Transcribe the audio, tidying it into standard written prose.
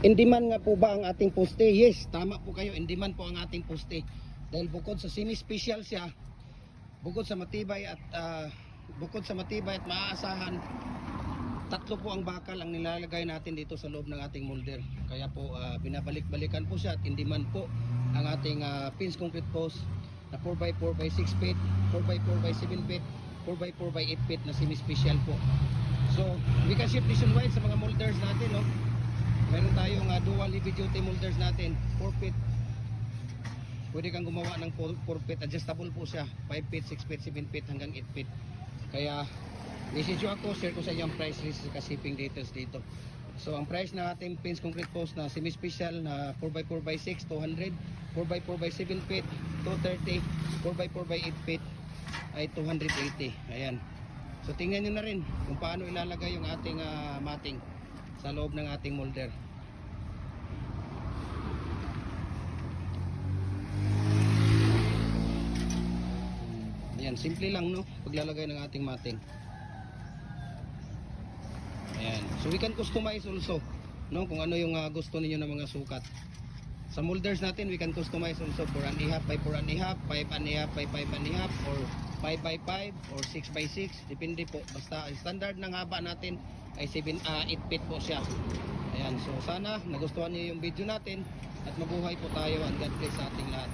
In demand nga po ba ang ating poste? Yes, tama po kayo. In demand po ang ating poste. Dahil bukod sa semi-special siya, bukod sa matibay at maaasahan, tatlo po ang bakal ang nilalagay natin dito sa loob ng ating molder. Kaya po binabalik-balikan po siya at in demand po ang ating pins concrete post na 4x4 by 6 feet, 4x4 by 7 feet, 4x4 by 8 feet na semi-special po. So, we can ship nationwide sa mga molders natin, no? Meron tayong dual heavy duty molders natin, 4 feet. Pwede kang gumawa ng 4 feet, adjustable po siya, 5 feet, 6 feet, 7 feet hanggang 8 feet. Kaya message nyo ako, share ko sa inyo ang price list sa shipping details dito. So ang price na ating pins concrete post na semi-special na 4x4 by 6, 200, 4x4 by 7 feet, 230, 4x4 by 8 feet ay 280. Ayan. So tingnan nyo na rin kung paano ilalagay yung ating matting sa loob ng ating molder. Ayan, simple lang, no, paglalagay ng ating matting. Ayan. So we can customize also, no, kung ano yung gusto niyo ng mga sukat. Sa molders natin, we can customize also 4.5 by 4.5, 5.5 by 5.5, or 5 by 5 or 6 by 6, depende po. Basta standard ng haba natin ay 8 feet po siya. Ayan, so sana nagustuhan niyo yung video natin at mabuhay po tayo, and God bless sa ating lahat.